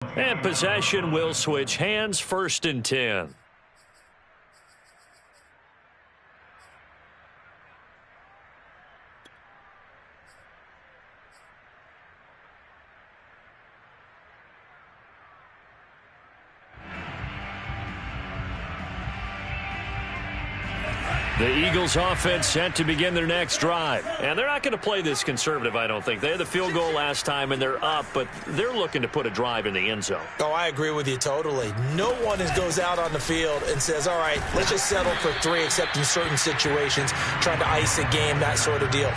And possession will switch hands, 1st and 10. The Eagles offense set to begin their next drive. And they're not going to play this conservative, I don't think. They had the field goal last time, and they're up, but they're looking to put a drive in the end zone. Oh, I agree with you totally. No one goes out on the field and says, all right, let's just settle for 3, except in certain situations, trying to ice a game, that sort of deal.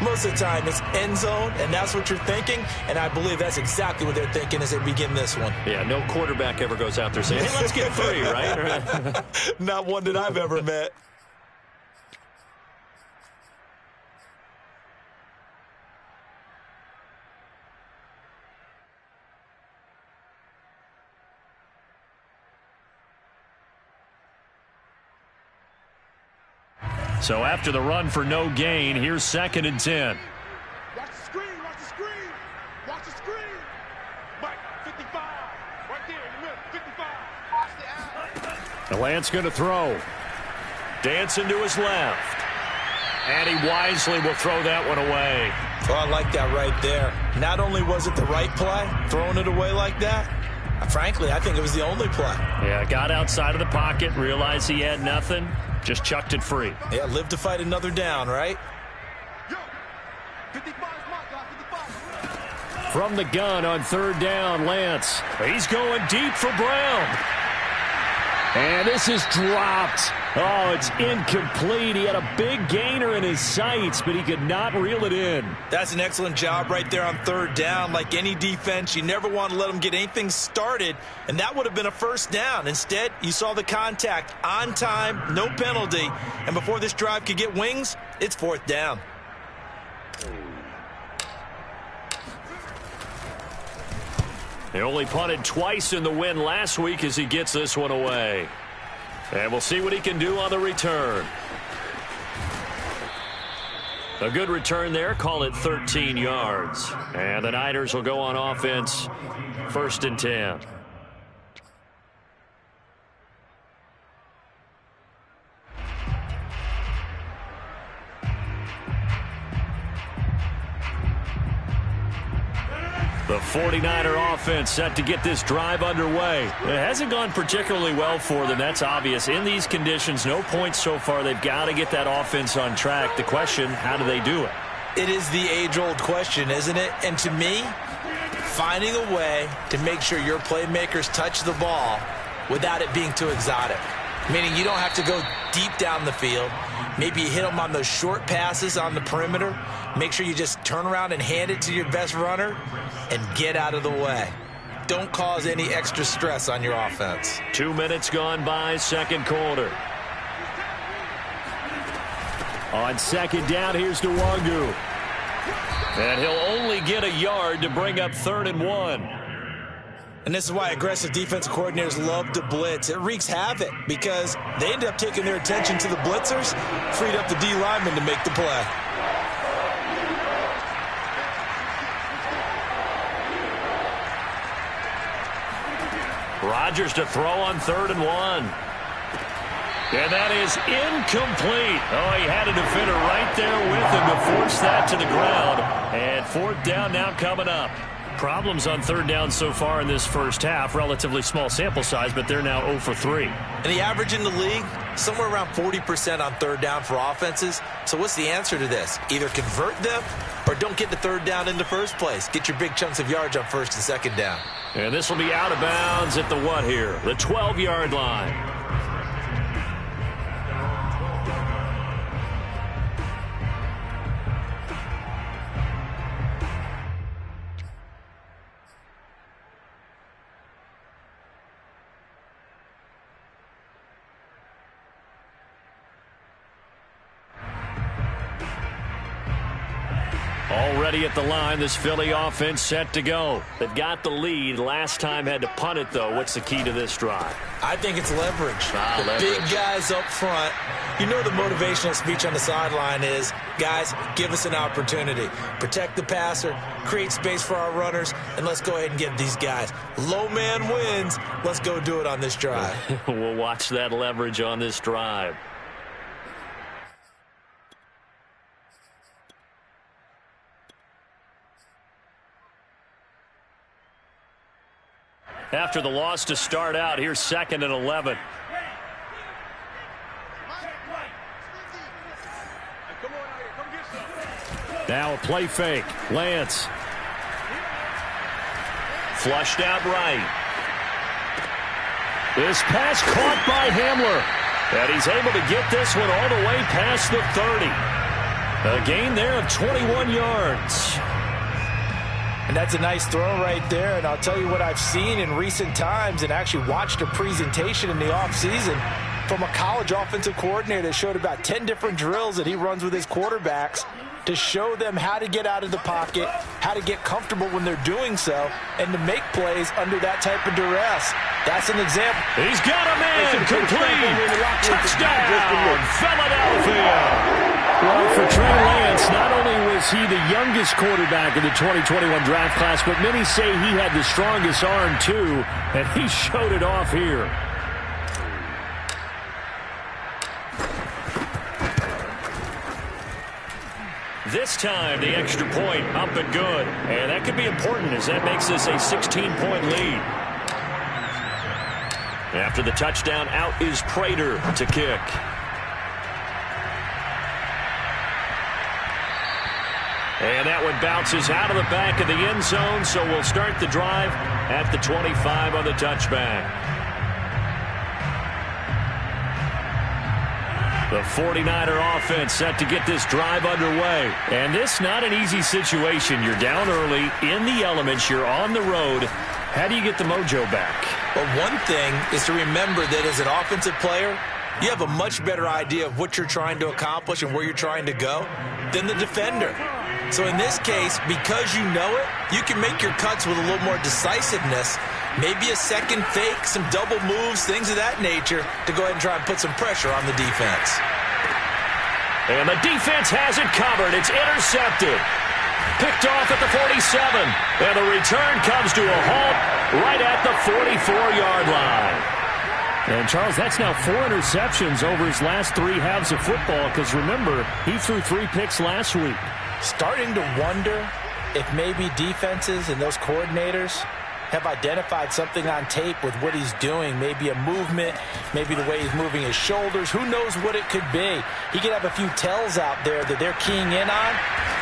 Most of the time, it's end zone, and that's what you're thinking, and I believe that's exactly what they're thinking as they begin this one. Yeah, no quarterback ever goes out there saying, hey, let's get 3, right? Not one that I've ever met. So after the run for no gain, here's 2nd and 10. Watch the screen, watch the screen, watch the screen. Mike, 55, right there in the middle, 55. Watch the out. Lance going to throw. Dancing to his left. And he wisely will throw that one away. Oh, I like that right there. Not only was it the right play, throwing it away like that, frankly, I think it was the only play. Yeah, got outside of the pocket, realized he had nothing, just chucked it free. Yeah, live to fight another down, right? Yo, 55 is my guy, 55. From the gun on 3rd down, Lance. He's going deep for Brown. And this is dropped. Oh, it's incomplete. He had a big gainer in his sights, but he could not reel it in. That's an excellent job right there on 3rd down. Like any defense, you never want to let them get anything started, and that would have been a 1st down. Instead, you saw the contact on time, no penalty, and before this drive could get wings, it's 4th down. He only punted twice in the win last week as he gets this one away. And we'll see what he can do on the return. A good return there. Call it 13 yards. And the Niners will go on offense. 1st and 10. The 49er offense set to get this drive underway. It hasn't gone particularly well for them. That's obvious. In these conditions, no points so far. They've got to get that offense on track. The question, how do they do it? It is the age-old question, isn't it? And to me, finding a way to make sure your playmakers touch the ball without it being too exotic. Meaning you don't have to go deep down the field. Maybe you hit them on those short passes on the perimeter. Make sure you just turn around and hand it to your best runner and get out of the way. Don't cause any extra stress on your offense. 2 minutes gone by, 2nd quarter. On 2nd down, here's Nwangu. And he'll only get a yard to bring up 3rd and 1. And this is why aggressive defensive coordinators love to blitz. It wreaks havoc because they end up taking their attention to the blitzers, freed up the D lineman to make the play. Rodgers to throw on 3rd and 1. And that is incomplete. Oh, he had a defender right there with him to force that to the ground. And 4th down now coming up. Problems on 3rd down so far in this first half. Relatively small sample size, but they're now 0 for 3. And the average in the league, somewhere around 40% on 3rd down for offenses. So what's the answer to this? Either convert them or don't get the 3rd down in the first place. Get your big chunks of yards on 1st and 2nd down. And this will be out of bounds at the what here? The 12-yard line. Already at the line, this Philly offense set to go. They've got the lead. Last time had to punt it, though. What's the key to this drive? I think it's leverage. Leverage. Big guys up front. You know the motivational speech on the sideline is, guys, give us an opportunity. Protect the passer, create space for our runners, and let's go ahead and give these guys. Low man wins. Let's go do it on this drive. We'll watch that leverage on this drive. After the loss to start out, here's 2nd and 11. Now a play fake. Lance. Flushed out right. This pass caught by Hamler. And he's able to get this one all the way past the 30. A gain there of 21 yards. And that's a nice throw right there. And I'll tell you what I've seen in recent times and actually watched a presentation in the offseason from a college offensive coordinator that showed about 10 different drills that he runs with his quarterbacks to show them how to get out of the pocket, how to get comfortable when they're doing so, and to make plays under that type of duress. That's an example. He's got a man complete. Touchdown, Philadelphia. Well, for Trey Lance, not only was he the youngest quarterback in the 2021 draft class, but many say he had the strongest arm, too, and he showed it off here. This time, the extra point up and good. And that could be important as that makes this a 16-point lead. After the touchdown, out is Prater to kick. And that one bounces out of the back of the end zone, so we'll start the drive at the 25 on the touchback. The 49er offense set to get this drive underway. And this not an easy situation. You're down early, in the elements, you're on the road. How do you get the mojo back? Well, one thing is to remember that as an offensive player, you have a much better idea of what you're trying to accomplish and where you're trying to go than the defender. So in this case, because you know it, you can make your cuts with a little more decisiveness. Maybe a second fake, some double moves, things of that nature to go ahead and try and put some pressure on the defense. And the defense has it covered. It's intercepted. Picked off at the 47. And the return comes to a halt right at the 44-yard line. And, Charles, that's now 4 interceptions over his last 3 halves of football because, remember, he threw 3 picks last week. Starting to wonder if maybe defenses and those coordinators have identified something on tape with what he's doing. Maybe a movement, maybe the way he's moving his shoulders. Who knows what it could be? He could have a few tells out there that they're keying in on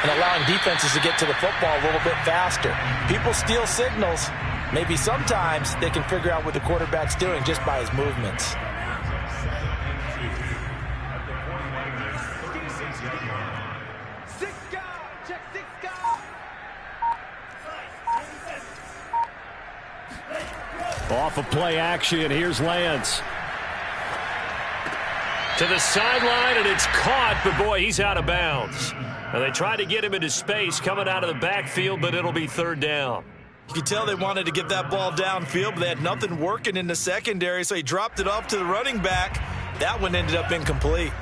and allowing defenses to get to the football a little bit faster. People steal signals. Maybe sometimes they can figure out what the quarterback's doing just by his movements. Off of play action, here's Lance. To the sideline, and it's caught, but boy, he's out of bounds. Now they tried to get him into space coming out of the backfield, but it'll be 3rd down. You could tell they wanted to get that ball downfield, but they had nothing working in the secondary, so he dropped it off to the running back. That one ended up incomplete.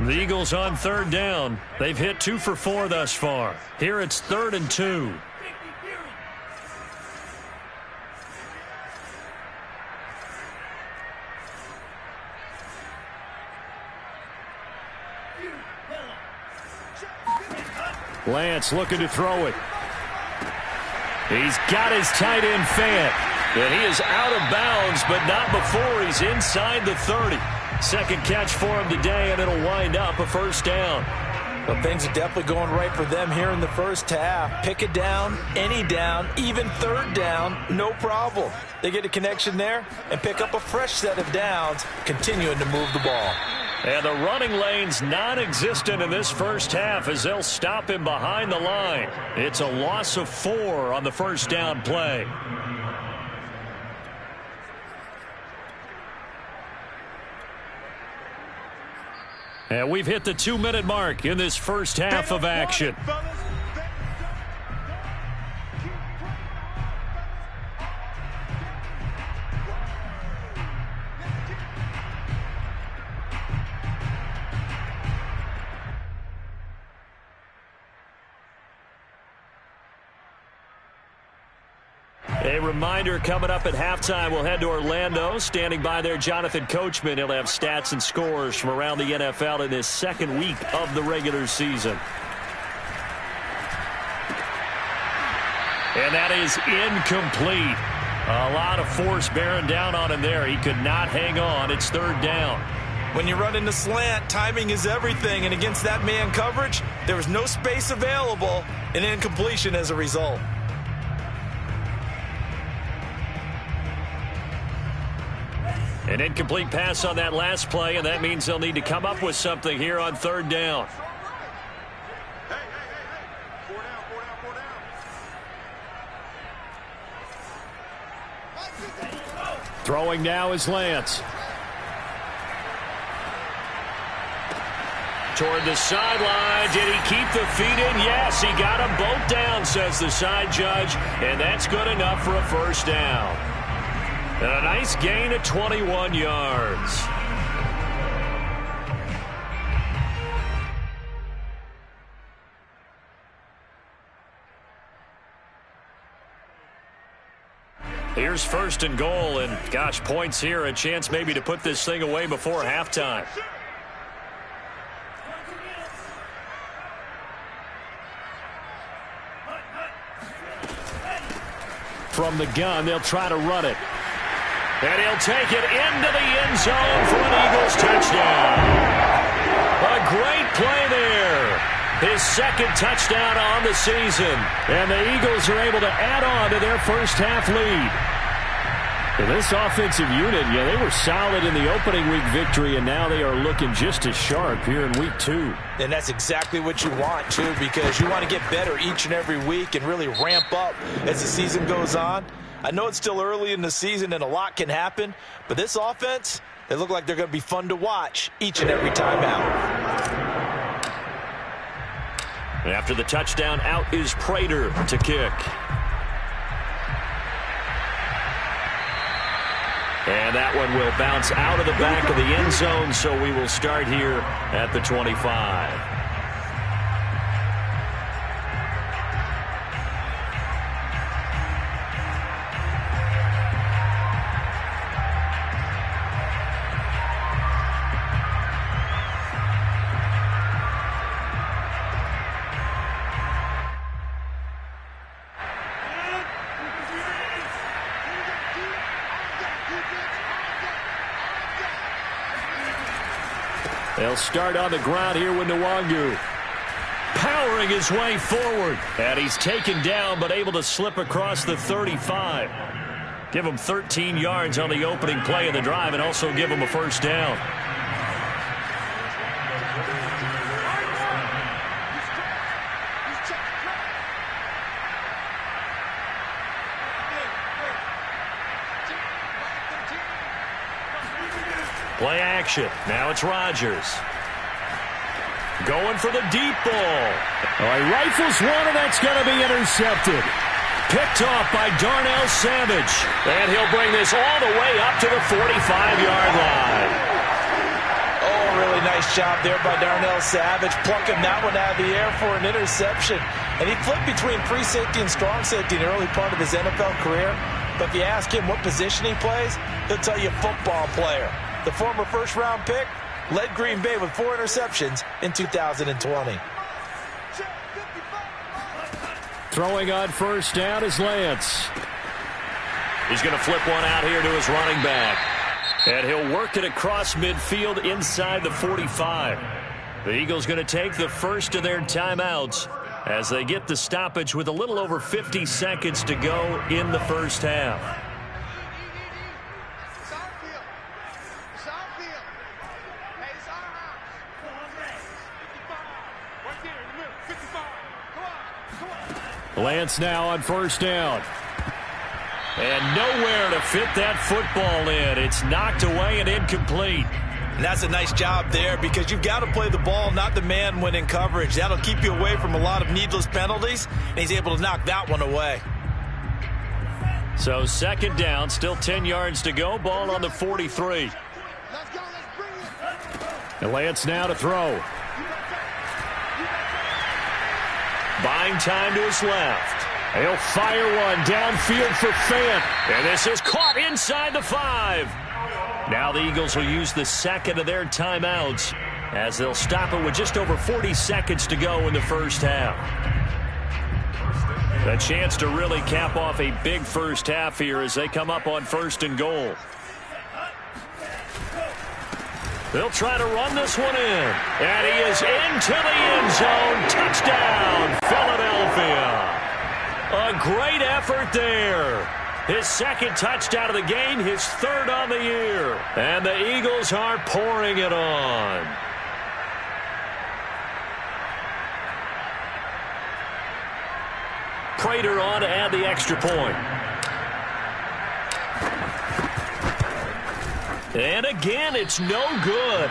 The Eagles on 3rd down. They've hit 2 for 4 thus far. Here it's 3rd and 2. Lance looking to throw it. He's got his tight end Fant. And he is out of bounds, but not before he's inside the 30. Second catch for him today, and it'll wind up a 1st down. Well, things are definitely going right for them here in the first half. Pick a down, any down, even 3rd down, no problem. They get a connection there and pick up a fresh set of downs, continuing to move the ball. And the running lane's non-existent in this first half as they'll stop him behind the line. It's a loss of 4 on the 1st down play. And we've hit the 2-minute mark in this first half of action. A reminder, coming up at halftime, we'll head to Orlando. Standing by there, Jonathan Coachman. He'll have stats and scores from around the NFL in this second week of the regular season. And that is incomplete. A lot of force bearing down on him there. He could not hang on. It's third down. When you run into slant, timing is everything. And against that man coverage, there was no space available, and incompletion as a result. An incomplete pass on that last play, and that means they'll need to come up with something here on third down. Throwing now is Lance. Toward the sideline. Did he keep the feet in? Yes, he got them both down, says the side judge, and that's good enough for a first down. And a nice gain of 21 yards. Here's first and goal, and gosh, points here, a chance maybe to put this thing away before halftime. From the gun, they'll try to run it. And he'll take it into the end zone for an Eagles touchdown. A great play there. His second touchdown on the season. And the Eagles are able to add on to their first half lead. And this offensive unit, they were solid in the opening week victory, and now they are looking just as sharp here in week 2. And that's exactly what you want, too, because you want to get better each and every week and really ramp up as the season goes on. I know it's still early in the season and a lot can happen, but this offense, they look like they're going to be fun to watch each and every time out. After the touchdown, out is Prater to kick. And that one will bounce out of the back of the end zone, so we will start here at the 25. They'll start on the ground here with Nwangu. Powering his way forward. And he's taken down but able to slip across the 35. Give him 13 yards on the opening play of the drive and also give him a first down. Play action. Now it's Rodgers. Going for the deep ball. He rifles one, and that's going to be intercepted. Picked off by Darnell Savage. And he'll bring this all the way up to the 45-yard line. Oh, really nice job there by Darnell Savage, plucking that one out of the air for an interception. And he flipped between free safety and strong safety in the early part of his NFL career. But if you ask him what position he plays, he'll tell you football player. The former first-round pick led Green Bay with 4 interceptions in 2020. Throwing on first down is Lance. He's going to flip one out here to his running back. And he'll work it across midfield inside the 45. The Eagles going to take the first of their timeouts as they get the stoppage with a little over 50 seconds to go in the first half. Lance now on first down. And nowhere to fit that football in. It's knocked away and incomplete. And that's a nice job there because you've got to play the ball, not the man when in coverage. That'll keep you away from a lot of needless penalties, and he's able to knock that one away. So second down, still 10 yards to go. Ball on the 43. And Lance now to throw. Buying time to his left. He'll fire one downfield for Fant. And this is caught inside the 5. Now the Eagles will use the second of their timeouts as they'll stop it with just over 40 seconds to go in the first half. A chance to really cap off a big first half here as they come up on 1st and goal. They'll try to run this one in. And he is into the end zone. Touchdown, Philadelphia. A great effort there. His second touchdown of the game, his 3rd on the year. And the Eagles are pouring it on. Prater on to add the extra point. And again, it's no good.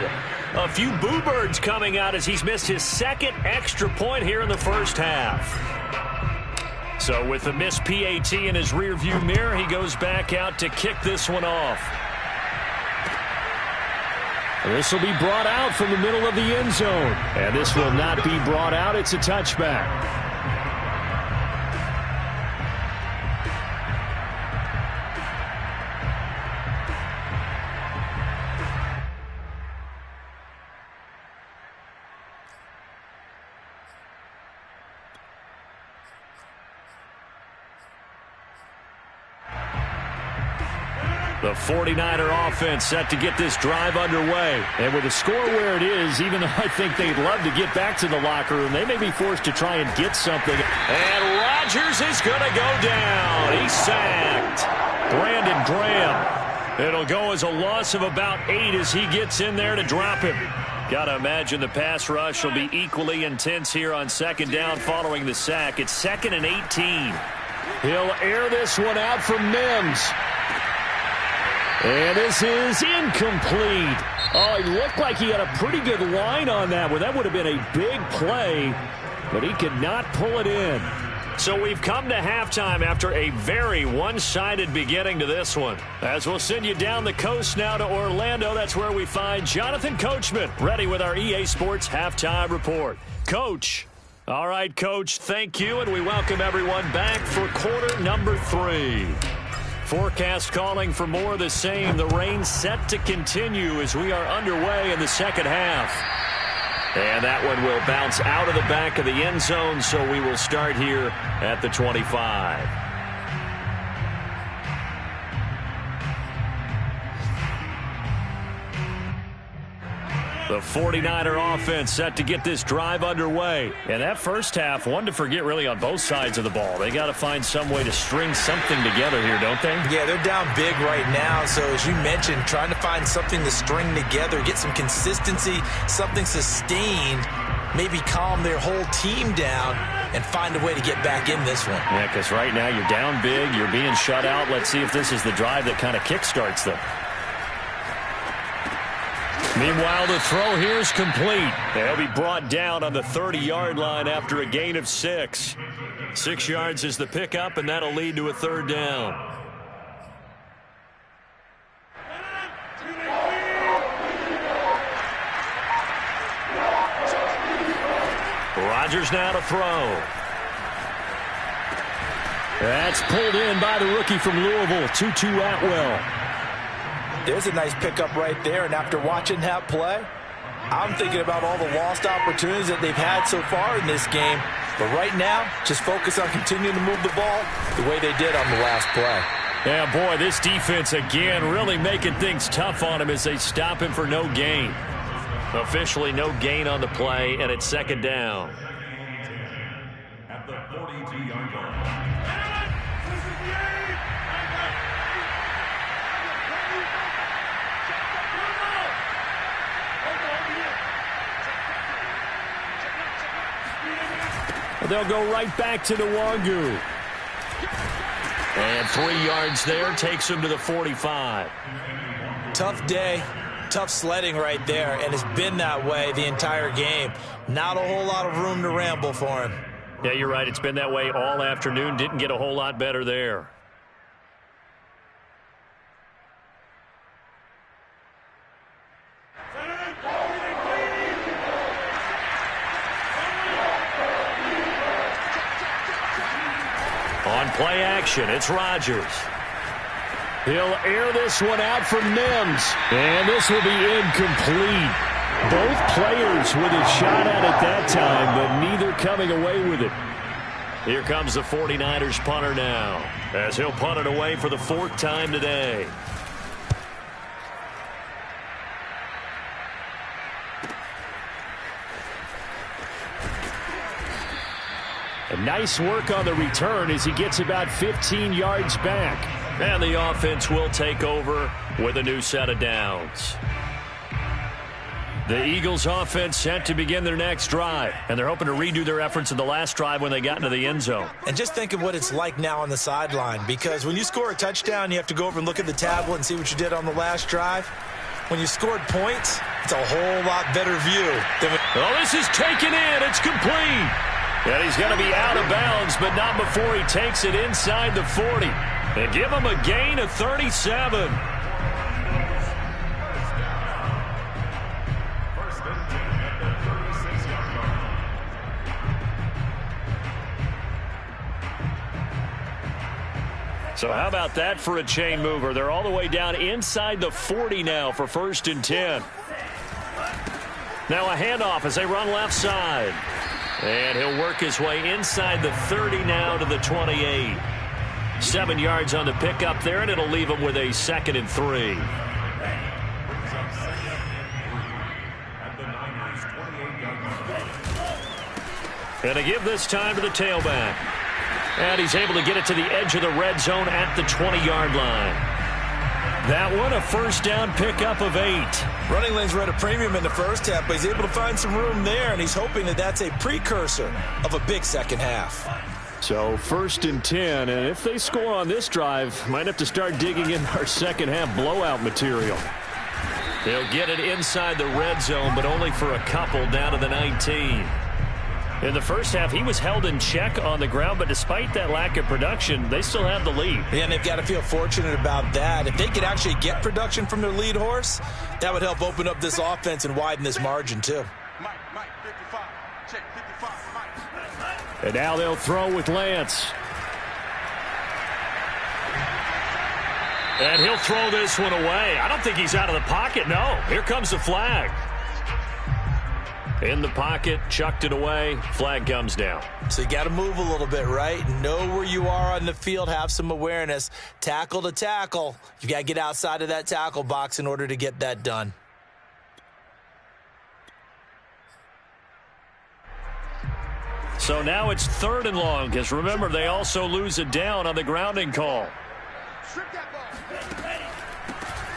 A few boo birds coming out as he's missed his 2nd extra point here in the first half. So with the missed PAT in his rearview mirror, he goes back out to kick this one off. This will be brought out from the middle of the end zone. And this will not be brought out. It's a touchback. The 49er offense set to get this drive underway. And with the score where it is, even though I think they'd love to get back to the locker room, they may be forced to try and get something. And Rodgers is going to go down. He's sacked. Brandon Graham. It'll go as a loss of about 8 as he gets in there to drop him. Got to imagine the pass rush will be equally intense here on 2nd down following the sack. It's 2nd and 18. He'll air this one out from Mims. And this is incomplete. Oh, it looked like he had a pretty good line on that one. That would have been a big play, but he could not pull it in. So we've come to halftime after a very one-sided beginning to this one. As we'll send you down the coast now to Orlando, that's where we find Jonathan Coachman, ready with our EA Sports Halftime Report. Coach. All right, Coach, thank you, and we welcome everyone back for quarter number 3. Forecast calling for more of the same. The rain set to continue as we are underway in the second half. And that one will bounce out of the back of the end zone, so we will start here at the 25. The 49er offense set to get this drive underway. And that first half, one to forget really on both sides of the ball. They got to find some way to string something together here, don't they? Yeah, they're down big right now. So as you mentioned, trying to find something to string together, get some consistency, something sustained, maybe calm their whole team down and find a way to get back in this one. Yeah, because right now you're down big, you're being shut out. Let's see if this is the drive that kind of kickstarts them. Meanwhile, the throw here is complete. They'll be brought down on the 30-yard line after a gain of 6. 6 yards is the pickup, and that'll lead to a 3rd down. Rodgers now to throw. That's pulled in by the rookie from Louisville, Tutu Atwell. There's a nice pickup right there, and after watching that play, I'm thinking about all the lost opportunities that they've had so far in this game. But right now, just focus on continuing to move the ball the way they did on the last play. Yeah, boy, this defense again really making things tough on him as they stop him for no gain. Officially no gain on the play, and it's 2nd down. At the 42-yard line. They'll go right back to the Wangu. And 3 yards there takes him to the 45. Tough day, tough sledding right there, and it's been that way the entire game. Not a whole lot of room to ramble for him. Yeah, you're right. It's been that way all afternoon. Didn't get a whole lot better there. action. It's Rodgers. He'll air this one out for Mims. And this will be incomplete. Both players with a shot at it that time, but neither coming away with it. Here comes the 49ers punter now, as he'll punt it away for the 4th time today. And nice work on the return as he gets about 15 yards back. And the offense will take over with a new set of downs. The Eagles offense set to begin their next drive. And they're hoping to redo their efforts in the last drive when they got into the end zone. And just think of what it's like now on the sideline. Because when you score a touchdown, you have to go over and look at the tablet and see what you did on the last drive. When you scored points, it's a whole lot better view. Oh, this is taken in. It's complete. And he's going to be out of bounds, but not before he takes it inside the 40. They give him a gain of 37. So how about that for a chain mover? They're all the way down inside the 40 now for 1st and 10. Now a handoff as they run left side. And he'll work his way inside the 30 now to the 28. 7 yards on the pickup there, and it'll leave him with a 2nd and 3. And they give this time to the tailback. And he's able to get it to the edge of the red zone at the 20-yard line. That one, a 1st down pickup of 8. Running lanes were at a premium in the first half, but he's able to find some room there, and he's hoping that that's a precursor of a big second half. So 1st and 10, and if they score on this drive, might have to start digging in our second half blowout material. They'll get it inside the red zone, but only for a couple down to the 19. In the first half, he was held in check on the ground, but despite that lack of production, they still have the lead. Yeah, and they've got to feel fortunate about that. If they could actually get production from their lead horse, that would help open up this offense and widen this margin, too. Mike, 55. Check 55, Mike. And now they'll throw with Lance. And he'll throw this one away. I don't think he's out of the pocket, no. Here comes the flag. In the pocket, chucked it away, flag comes down. So you got to move a little bit, right? Know where you are on the field, have some awareness. Tackle to tackle. You got to get outside of that tackle box in order to get that done. So now it's 3rd and long, because remember, they also lose it down on the grounding call.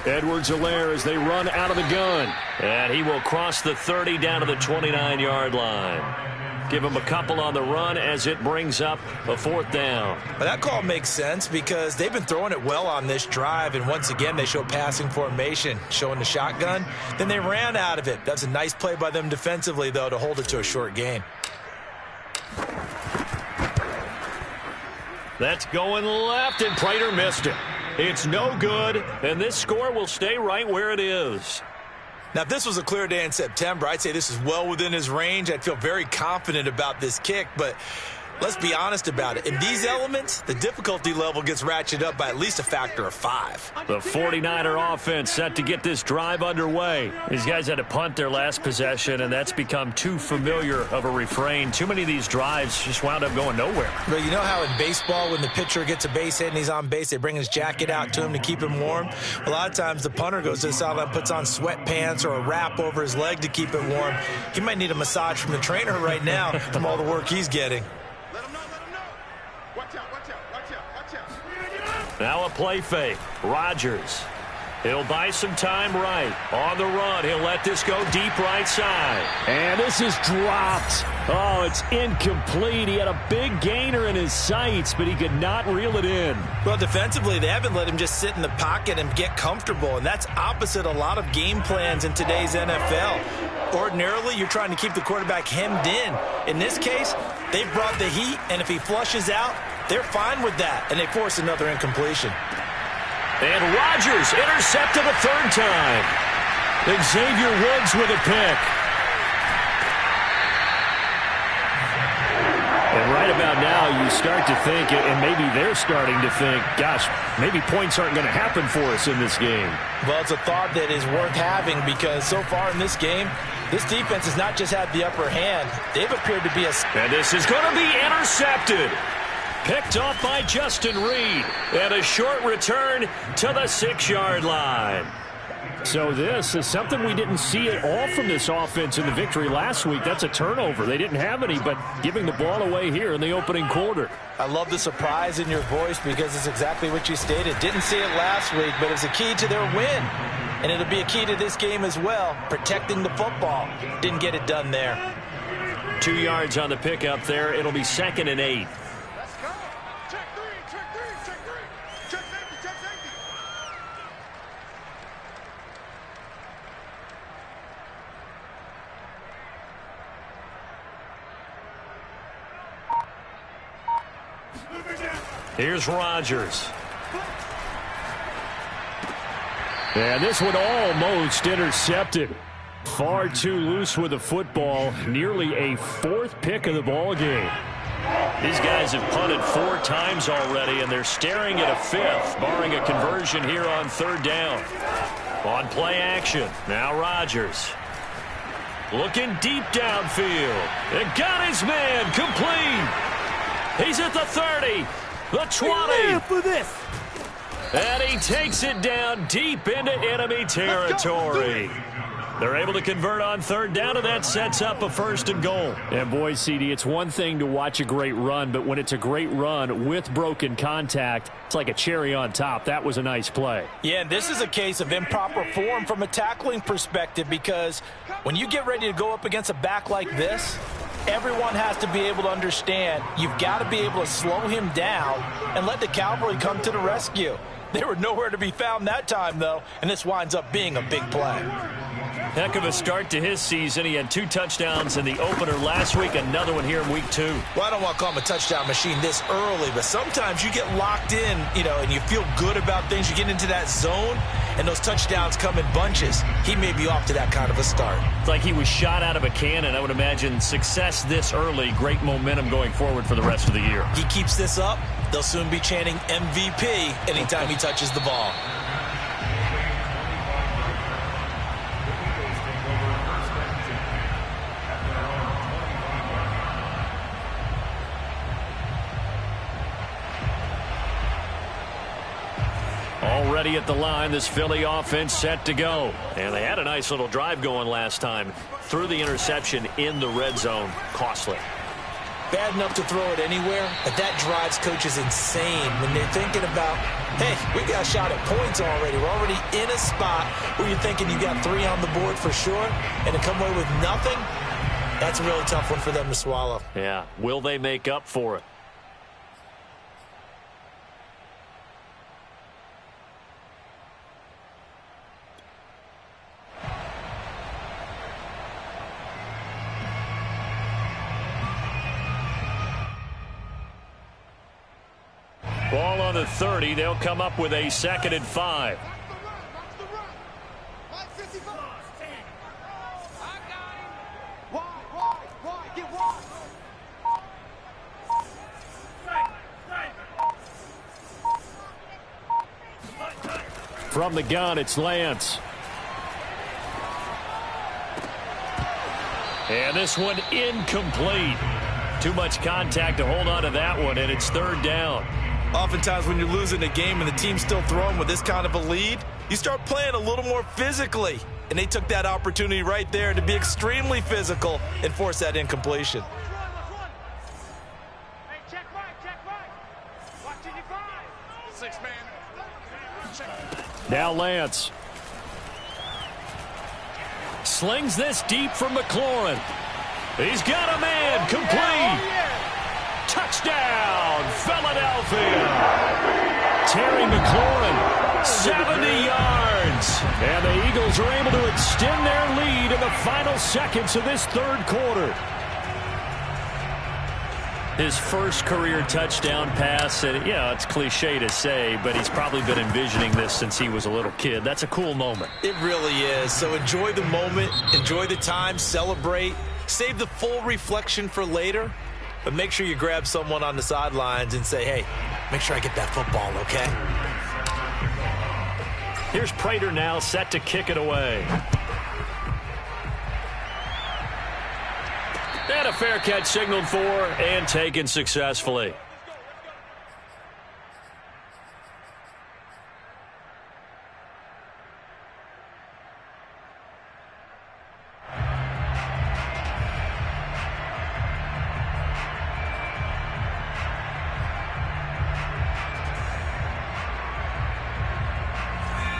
Edwards-Helaire as they run out of the gun. And he will cross the 30 down to the 29-yard line. Give him a couple on the run as it brings up a 4th down. But that call makes sense because they've been throwing it well on this drive. And once again, they show passing formation, showing the shotgun. Then they ran out of it. That's a nice play by them defensively, though, to hold it to a short gain. That's going left, and Prater missed it. It's no good, and this score will stay right where it is. Now, if this was a clear day in September, I'd say this is well within his range. I'd feel very confident about this kick, but let's be honest about it. In these elements, the difficulty level gets ratcheted up by at least a factor of 5. The 49er offense set to get this drive underway. These guys had to punt their last possession, and that's become too familiar of a refrain. Too many of these drives just wound up going nowhere. But you know how in baseball, when the pitcher gets a base hit and he's on base, they bring his jacket out to him to keep him warm? A lot of times the punter goes to the sideline, puts on sweatpants or a wrap over his leg to keep it warm. He might need a massage from the trainer right now from all the work he's getting. Now a play fake. Rodgers. He'll buy some time right. On the run, he'll let this go deep right side. And this is dropped. Oh, it's incomplete. He had a big gainer in his sights, but he could not reel it in. Well, defensively, they haven't let him just sit in the pocket and get comfortable, and that's opposite a lot of game plans in today's NFL. Ordinarily, you're trying to keep the quarterback hemmed in. In this case, they've brought the heat, and if he flushes out, they're fine with that, and they force another incompletion. And Rodgers intercepted a 3rd time. Xavier Woods with a pick. And right about now, you start to think, and maybe they're starting to think, gosh, maybe points aren't going to happen for us in this game. Well, it's a thought that is worth having because so far in this game, this defense has not just had the upper hand. They've appeared to be a... And this is going to be intercepted. Picked off by Justin Reed. And a short return to the 6-yard line. So this is something we didn't see at all from this offense in the victory last week. That's a turnover. They didn't have any, but giving the ball away here in the opening quarter. I love the surprise in your voice because it's exactly what you stated. Didn't see it last week, but it's a key to their win. And it'll be a key to this game as well, protecting the football. Didn't get it done there. 2 yards on the pickup there. It'll be 2nd and 8. Let's go. Check three, check three, check three. Check safety, check safety. Here's Rodgers. And this one almost intercepted. Far too loose with the football. Nearly a 4th pick of the ball game. These guys have punted 4 times already, and they're staring at a 5th, barring a conversion here on 3rd down. On play action, now Rodgers. Looking deep downfield. And got his man complete. He's at the 30, the 20. For this. And he takes it down deep into enemy territory. They're able to convert on 3rd down, and that sets up a 1st and goal. And boy, CD, it's one thing to watch a great run, but when it's a great run with broken contact, it's like a cherry on top. That was a nice play. Yeah, and this is a case of improper form from a tackling perspective because when you get ready to go up against a back like this, everyone has to be able to understand you've got to be able to slow him down and let the cavalry come to the rescue. They were nowhere to be found that time, though, and this winds up being a big play. Heck of a start to his season. He had 2 touchdowns in the opener last week, another one here in week 2. Well, I don't want to call him a touchdown machine this early, but sometimes you get locked in, and you feel good about things. You get into that zone, and those touchdowns come in bunches. He may be off to that kind of a start. It's like he was shot out of a cannon. I would imagine success this early, great momentum going forward for the rest of the year. He keeps this up, they'll soon be chanting MVP anytime he touches the ball. Already at the line, this Philly offense set to go. And they had a nice little drive going last time. Threw the interception in the red zone. Costly. Bad enough to throw it anywhere, but that drives coaches insane when they're thinking about, hey, we got a shot at points already. We're already in a spot where you're thinking you got 3 on the board for sure, and to come away with nothing, that's a really tough one for them to swallow. Yeah. Will they make up for it? Ball on the 30. They'll come up with a 2nd and 5. Watch the run. Like 55. I got him. Wide. Get wide. From the gun, it's Lance. And this one incomplete. Too much contact to hold on to that one, and it's 3rd down. Oftentimes when you're losing a game and the team's still throwing with this kind of a lead, you start playing a little more physically. And they took that opportunity right there to be extremely physical and force that incompletion. Let's run. Hey, check right. Watch it, 5. 6 man. Check. Now Lance. Slings this deep from McLaurin. He's got a man complete. Touchdown, Philadelphia. Terry McLaurin, 70 yards. And the Eagles are able to extend their lead in the final seconds of this 3rd quarter. His first career touchdown pass, and it's cliche to say, but he's probably been envisioning this since he was a little kid. That's a cool moment. It really is. So enjoy the moment, enjoy the time, celebrate, save the full reflection for later. But make sure you grab someone on the sidelines and say, hey, make sure I get that football, okay? Here's Prater now set to kick it away. And a fair catch signaled for and taken successfully.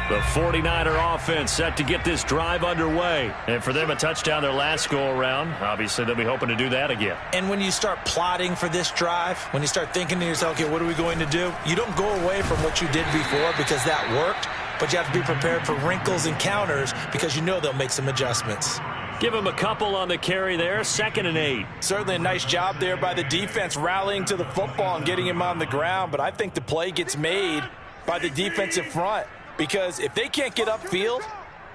The 49er offense set to get this drive underway. And for them, a touchdown their last go-around. Obviously, they'll be hoping to do that again. And when you start plotting for this drive, when you start thinking to yourself, okay, what are we going to do? You don't go away from what you did before because that worked, but you have to be prepared for wrinkles and counters because you know they'll make some adjustments. Give him a couple on the carry there, 2nd and 8. Certainly a nice job there by the defense rallying to the football and getting him on the ground, but I think the play gets made by the defensive front. Because if they can't get upfield,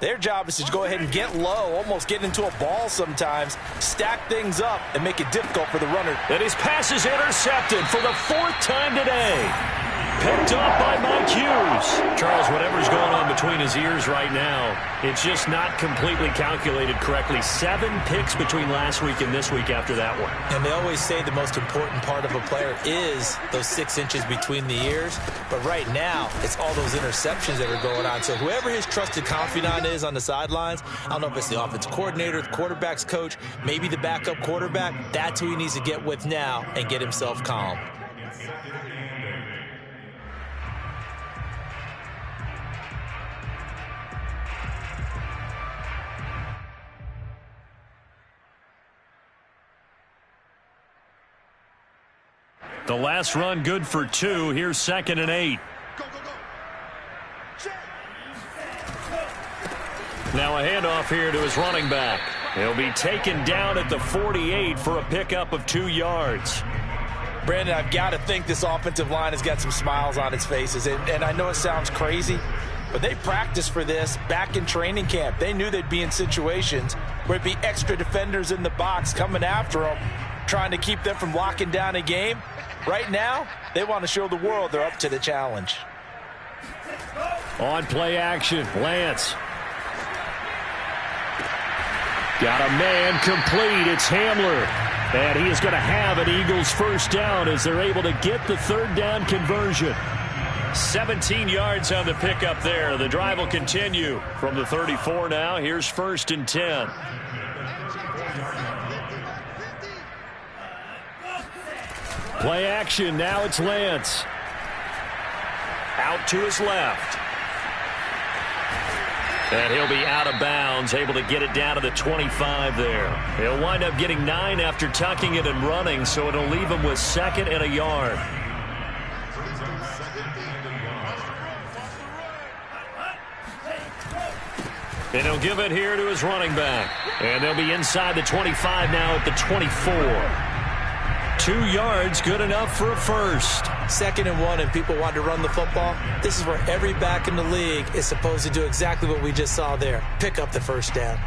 their job is to go ahead and get low, almost get into a ball sometimes, stack things up, and make it difficult for the runner. And his pass is intercepted for the 4th time today. Picked up by Mike Hughes. Charles, whatever's going on between his ears right now, it's just not completely calculated correctly. 7 picks between last week and this week after that one. And they always say the most important part of a player is those 6 inches between the ears. But right now, it's all those interceptions that are going on. So whoever his trusted confidant is on the sidelines, I don't know if it's the offensive coordinator, the quarterback's coach, maybe the backup quarterback, that's who he needs to get with now and get himself calm. The last run good for 2. Here's 2nd and 8. Go, go, go. Check. Now a handoff here to his running back. He'll be taken down at the 48 for a pickup of 2 yards. Brandon, I've got to think this offensive line has got some smiles on its faces. And I know it sounds crazy, but they practiced for this back in training camp. They knew they'd be in situations where it'd be extra defenders in the box coming after them, trying to keep them from locking down a game. Right now, they want to show the world they're up to the challenge. On play action, Lance. Got a man complete. It's Hamler. And he is going to have an Eagles first down as they're able to get the 3rd down conversion. 17 yards on the pickup there. The drive will continue from the 34 now. Here's 1st and 10. Play action. Now it's Lance. Out to his left. And he'll be out of bounds, able to get it down to the 25 there. He'll wind up getting 9 after tucking it and running, so it'll leave him with 2nd and a yard. And he'll give it here to his running back. And they'll be inside the 25 now at the 24. 2 yards, good enough for a first. 2nd and 1 and people want to run the football. This is where every back in the league is supposed to do exactly what we just saw there. Pick up the first down.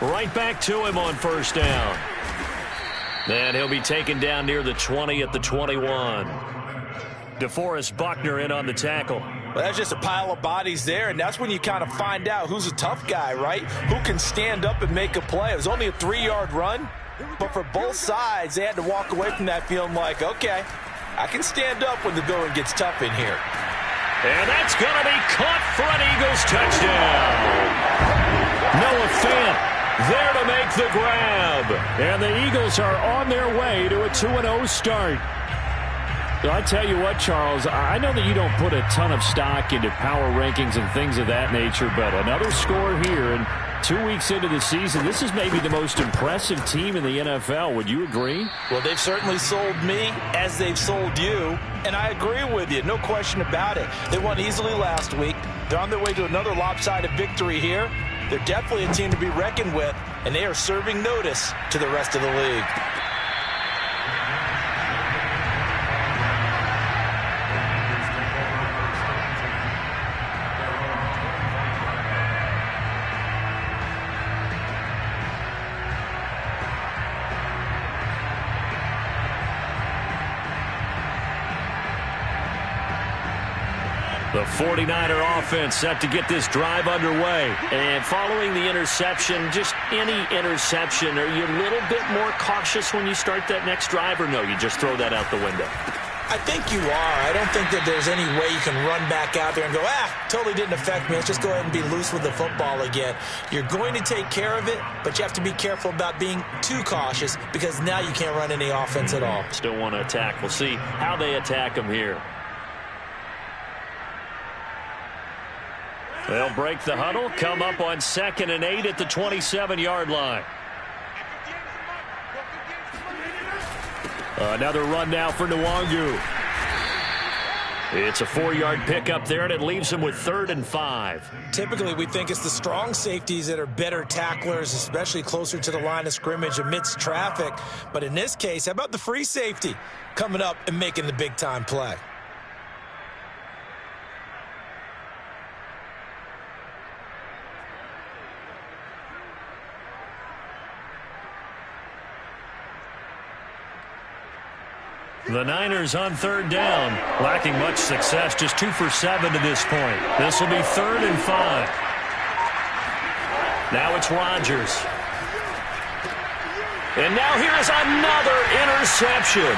Right back to him on first down. And he'll be taken down near the 20 at the 21. DeForest Buckner in on the tackle. Well, that's just a pile of bodies there, and that's when you kind of find out who's a tough guy, right? Who can stand up and make a play. It was only a 3-yard run, but for both sides, they had to walk away from that feeling like, okay, I can stand up when the going gets tough in here. And that's going to be caught for an Eagles touchdown. Noah Fant there to make the grab. And the Eagles are on their way to a 2-0 start. So I tell you what, Charles, I know that you don't put a ton of stock into power rankings and things of that nature, but another score here, and 2 weeks into the season, this is maybe the most impressive team in the NFL. Would you agree? Well, they've certainly sold me as they've sold you, and I agree with you. No question about it. They won easily last week. They're on their way to another lopsided victory here. They're definitely a team to be reckoned with, and they are serving notice to the rest of the league. The 49er offense set to get this drive underway. And following the interception, just any interception, are you a little bit more cautious when you start that next drive, or no, you just throw that out the window? I think you are. I don't think that there's any way you can run back out there and go, totally didn't affect me. Let's just go ahead and be loose with the football again. You're going to take care of it, but you have to be careful about being too cautious because now you can't run any offense at all. Still want to attack. We'll see how they attack them here. They'll break the huddle, come up on 2nd and 8 at the 27-yard line. Another run now for Nwangu. It's a 4-yard pickup there, and it leaves him with 3rd and 5. Typically, we think it's the strong safeties that are better tacklers, especially closer to the line of scrimmage amidst traffic. But in this case, how about the free safety coming up and making the big-time play? The Niners on 3rd down, lacking much success, just 2 for 7 to this point. This will be 3rd and 5. Now it's Rodgers. And now here's another interception.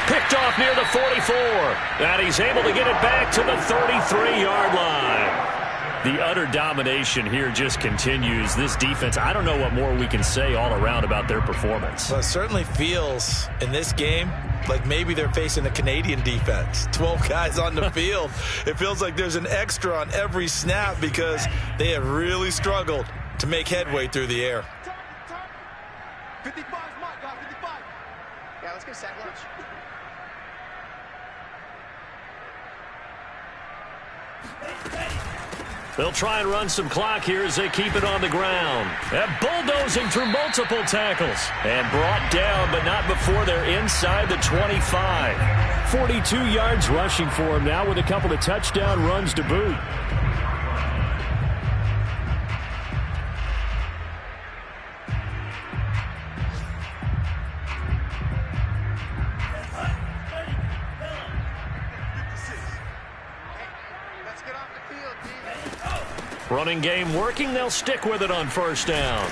Picked off near the 44. And he's able to get it back to the 33-yard line. The utter domination here just continues. This defense, I don't know what more we can say all around about their performance. Well, it certainly feels in this game like maybe they're facing a Canadian defense. 12 guys on the field. It feels like there's an extra on every snap because they have really struggled to make headway through the air. 55 is mine, guys, 55. Yeah, let's go sack lunch. They'll try and run some clock here as they keep it on the ground. And bulldozing through multiple tackles. And brought down, but not before they're inside the 25. 42 yards rushing for him now with a couple of touchdown runs to boot. Running game working. They'll stick with it on 1st down.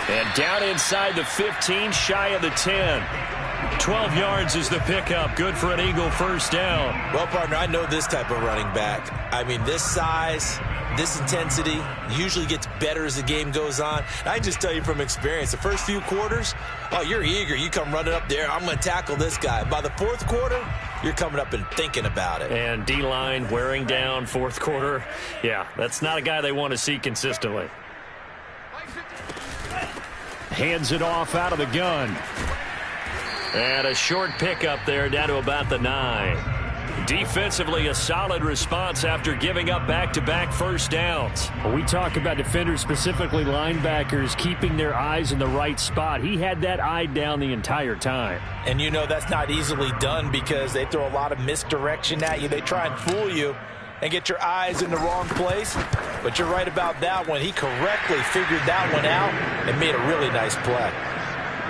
And down inside the 15, shy of the 10. 12 yards is the pickup. Good for an Eagle 1st down. Well, partner, I know this type of running back. I mean, this size, this intensity usually gets better as the game goes on. And I just tell you from experience, the first few quarters, oh, you're eager. You come running up there. I'm going to tackle this guy. By the 4th quarter, you're coming up and thinking about it. And D-line wearing down 4th quarter. Yeah, that's not a guy they want to see consistently. Hands it off out of the gun. And a short pickup there down to about the 9. Defensively, a solid response after giving up back-to-back 1st downs. When we talk about defenders, specifically linebackers, keeping their eyes in the right spot. He had that eye down the entire time. And you know that's not easily done because they throw a lot of misdirection at you. They try and fool you and get your eyes in the wrong place. But you're right about that one. He correctly figured that one out and made a really nice play.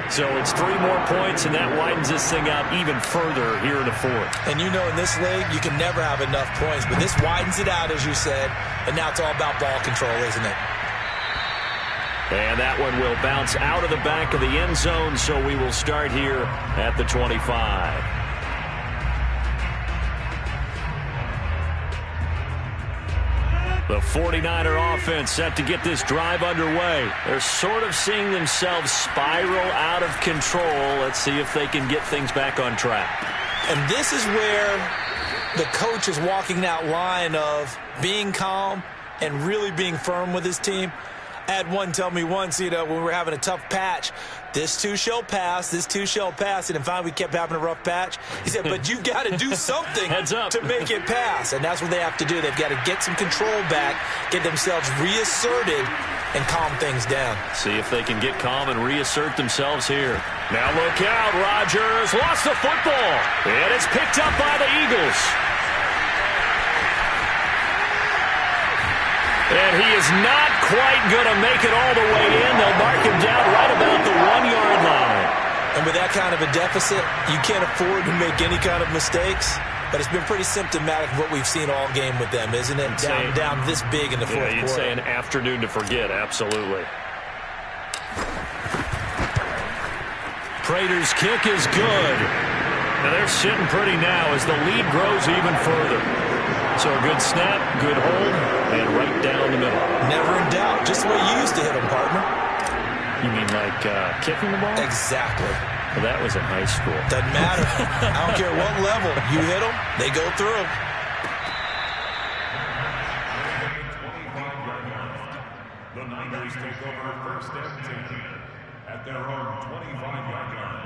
So it's 3 more points, and that widens this thing out even further here in the 4th. And you know in this league, you can never have enough points. But this widens it out, as you said. And now it's all about ball control, isn't it? And that one will bounce out of the back of the end zone, so we will start here at the 25. The 49er offense set to get this drive underway. They're sort of seeing themselves spiral out of control. Let's see if they can get things back on track. And this is where the coach is walking that line of being calm and really being firm with his team. I had one tell me once, when we were having a tough patch, this too shall pass, this too shall pass. And finally we kept having a rough patch. He said, but you got to do something to make it pass. And that's what they have to do. They've got to get some control back, get themselves reasserted, and calm things down. See if they can get calm and reassert themselves here. Now look out, Rodgers lost the football. And it's picked up by the Eagles. And he is not quite going to make it all the way in. They'll mark him down right about the 1-yard line. And with that kind of a deficit, you can't afford to make any kind of mistakes. But it's been pretty symptomatic of what we've seen all game with them, isn't it? Down this big in the fourth quarter. You'd say an afternoon to forget, absolutely. Prater's kick is good. Now they're sitting pretty now as the lead grows even further. So a good snap, good hold, and right down the middle. Never in doubt. Just the way you used to hit them, partner. You mean like kicking the ball? Exactly. Well, that was in high school. Doesn't matter. I don't care what level. You hit them, they go through. The Niners take over first and 10 at their own 25-yard line.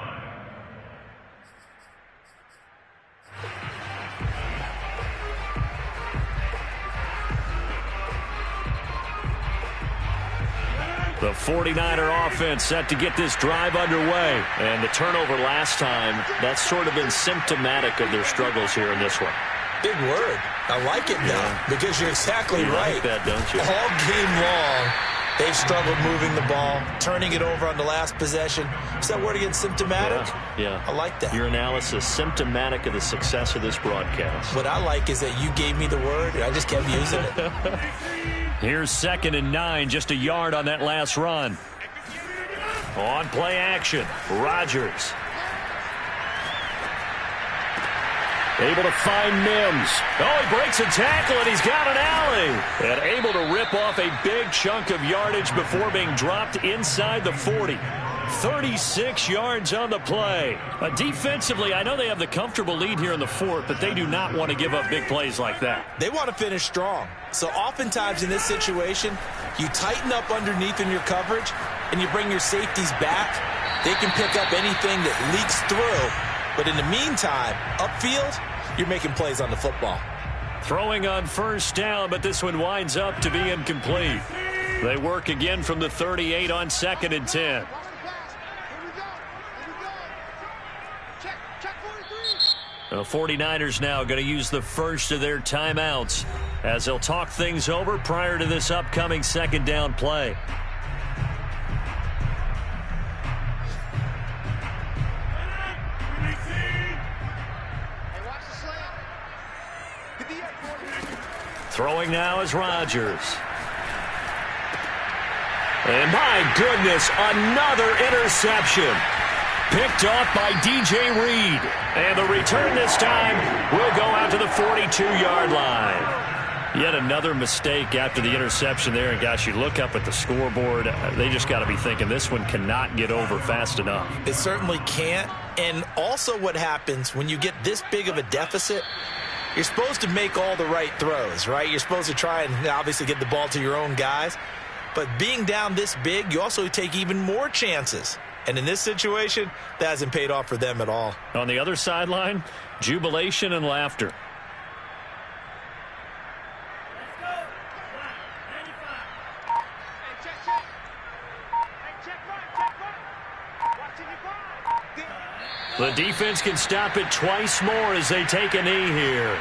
The 49er offense set to get this drive underway. And the turnover last time, that's sort of been symptomatic of their struggles here in this one. Big word. I like it now because you're exactly right. Like that, don't you? All game long, they've struggled moving the ball, turning it over on the last possession. Is that word again, symptomatic? Yeah. I like that. Your analysis, symptomatic of the success of this broadcast. What I like is that you gave me the word, and I just kept using it. Here's 2nd and 9, just a yard on that last run. On play action, Rodgers. Able to find Mims. Oh, he breaks a tackle, and he's got an alley. And able to rip off a big chunk of yardage before being dropped inside the 40. 36 yards on the play. Defensively, I know they have the comfortable lead here in the fourth, but they do not want to give up big plays like that. They want to finish strong. So oftentimes in this situation, you tighten up underneath in your coverage, and you bring your safeties back. They can pick up anything that leaks through. But in the meantime, upfield, you're making plays on the football. Throwing on first down, but this one winds up to be incomplete. They work again from the 38 on 2nd and 10. The 49ers now going to use the first of their timeouts as they'll talk things over prior to this upcoming 2nd down play. Throwing now is Rodgers. And my goodness, another interception. Picked off by DJ Reed. And the return this time will go out to the 42-yard line. Yet another mistake after the interception there. And gosh, you look up at the scoreboard, they just got to be thinking this one cannot get over fast enough. It certainly can't. And also what happens when you get this big of a deficit, you're supposed to make all the right throws, right? You're supposed to try and obviously get the ball to your own guys. But being down this big, you also take even more chances. And in this situation, that hasn't paid off for them at all. On the other sideline, jubilation and laughter. The defense can stop it twice more as they take a knee here.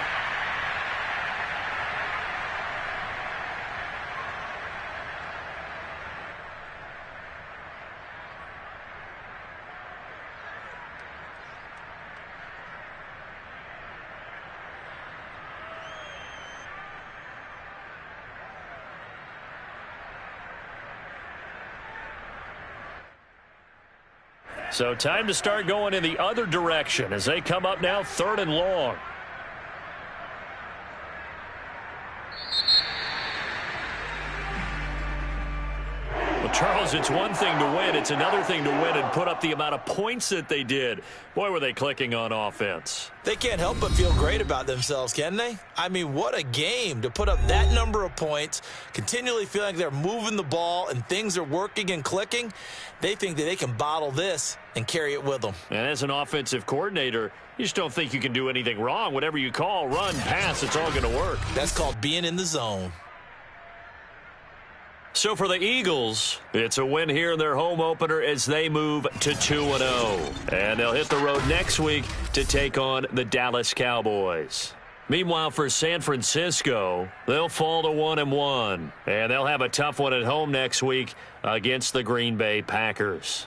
So time to start going in the other direction as they come up now 3rd and long. Charles, it's one thing to win. It's another thing to win and put up the amount of points that they did. Boy, were they clicking on offense. They can't help but feel great about themselves, can they? I mean, what a game to put up that number of points, continually feeling like they're moving the ball and things are working and clicking. They think that they can bottle this and carry it with them. And as an offensive coordinator, you just don't think you can do anything wrong. Whatever you call, run, pass, it's all going to work. That's called being in the zone. So for the Eagles, it's a win here in their home opener as they move to 2-0. And they'll hit the road next week to take on the Dallas Cowboys. Meanwhile, for San Francisco, they'll fall to 1-1. And they'll have a tough one at home next week against the Green Bay Packers.